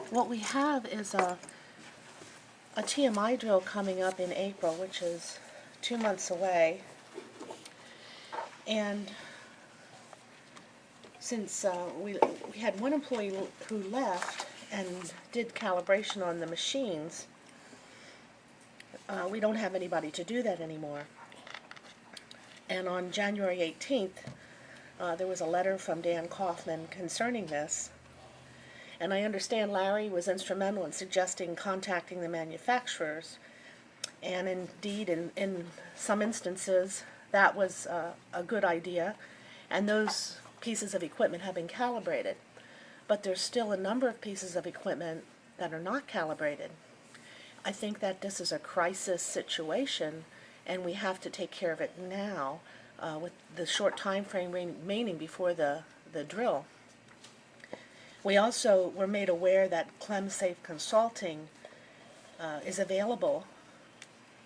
What we have is a TMI drill coming up in April, which is 2 months away. And since we had one employee who left and did calibration on the machines, we don't have anybody to do that anymore. And on January 18th, there was a letter from Dan Kaufman concerning this. And I understand Larry was instrumental in suggesting contacting the manufacturers. And indeed, in some instances, that was a good idea. And those pieces of equipment have been calibrated. But there's still a number of pieces of equipment that are not calibrated. I think that this is a crisis situation, and we have to take care of it now with the short time frame remaining before the drill. We also were made aware that ClemSafe Consulting is available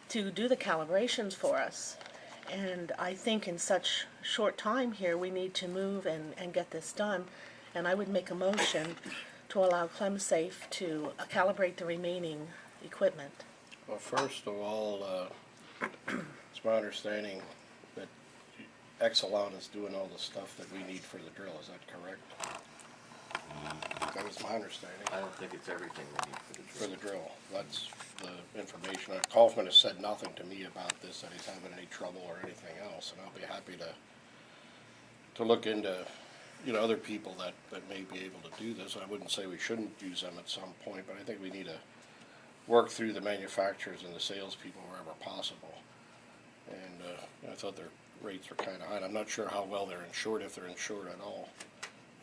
to do the calibrations for us. And I think in such short time here, we need to move and get this done. And I would make a motion to allow ClemSafe to calibrate the remaining equipment. Well, first of all, it's my understanding that Exelon is doing all the stuff that we need for the drill. Is that correct? That was my understanding. I don't think it's everything we need For the drill. That's the information. Kaufman has said nothing to me about this, that he's having any trouble or anything else, and I'll be happy to look into, other people that may be able to do this. I wouldn't say we shouldn't use them at some point, but I think we need to work through the manufacturers and the salespeople wherever possible. And I thought their rates were kind of high. I'm not sure how well they're insured, if they're insured at all.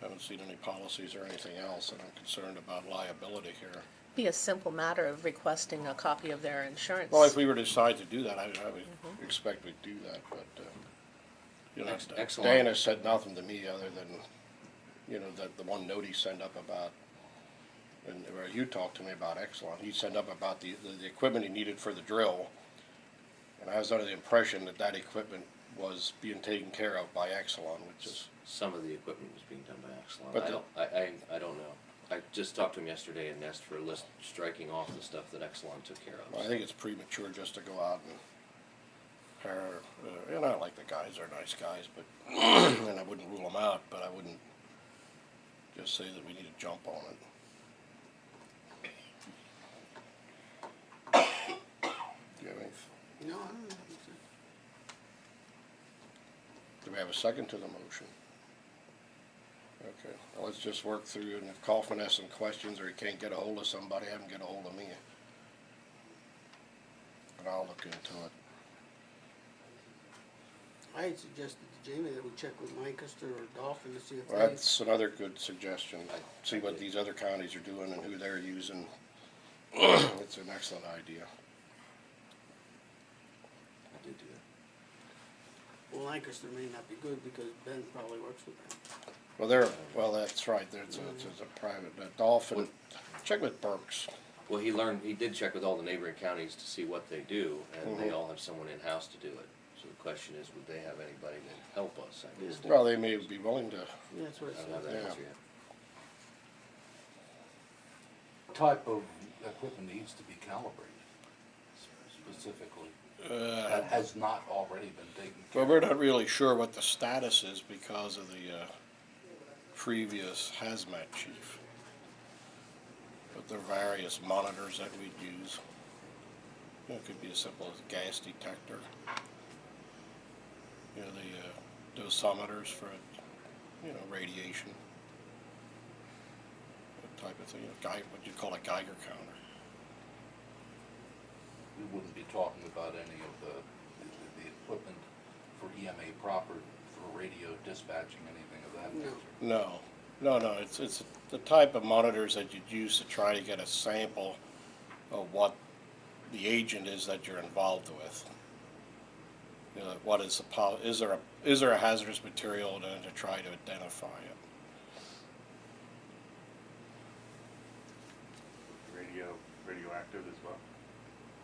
I haven't seen any policies or anything else, and I'm concerned about liability here. Be a simple matter of requesting a copy of their insurance. Well, if we were to decide to do that, I would expect we'd do that, but, Excellent. Dan has said nothing to me other than, that the one note he sent up about, and where you talked to me about Exelon, he sent up about the equipment he needed for the drill, and I was under the impression that that equipment was being taken care of by Exelon, which is... Some of the equipment was being done by Exelon. But I don't know. I just talked to him yesterday and asked for a list striking off the stuff that Exelon took care of. Well, I think it's premature just to go out and hire, and I like the guys, they're nice guys, but, and I wouldn't rule them out, but I wouldn't just say that we need to jump on it. Do you have anything? No, I don't know. Do we have a second to the motion? Okay, well, let's just work through, and if Kaufman has some questions or he can't get a hold of somebody, have him get a hold of me. And I'll look into it. I had suggested to Jamie that we check with Lancaster or Dolphin to see if Well, that's another good suggestion. See what these other counties are doing and who they're using. It's an excellent idea. I did do that. Well, Lancaster may not be good because Ben probably works with them. Well, that's right, there's a private, Dolphin, check with Burks. Well, he did check with all the neighboring counties to see what they do, and they all have someone in-house to do it. So the question is, would they have anybody to help us, I guess? Well, they may be willing to, Yeah, that's what it I don't have said. that Yeah. answer yet. Type of equipment needs to be calibrated specifically. That has not already been taken care well, of. we're not really sure what the status is because of the previous hazmat chief. But there are various monitors that we'd use. It could be as simple as a gas detector. The dosimeters for, radiation. That type of thing, what you call a Geiger counter. We wouldn't be talking about any of the equipment for EMA proper, for radio dispatching, anything of that nature. No, it's the type of monitors that you'd use to try to get a sample of what the agent is that you're involved with. What is is there a hazardous material in it to try to identify it? Radioactive as well.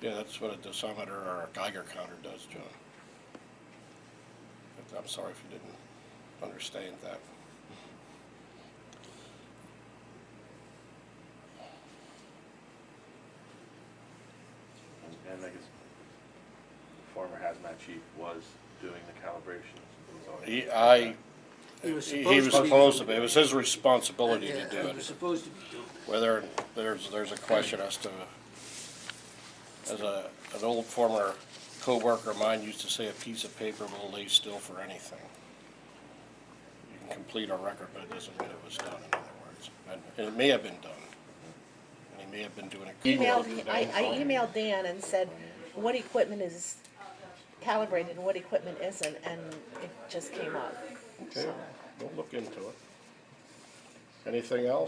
Yeah, that's what a dosimeter or a Geiger counter does, John. But I'm sorry if you didn't understand that. and I guess the former hazmat chief was doing the calibrations. He was supposed to be, it was his responsibility to do Yeah, he was it. supposed to be doing it. Whether, there's a question as to, an old former coworker of mine used to say, a piece of paper will lay still for anything. You can complete a record, but it doesn't mean it was done, in other words. And it may have been done. And he may have been doing it. I emailed Dan and said, what equipment is calibrated and what equipment isn't, and it just came up. Okay, So. we'll look into it. Anything else?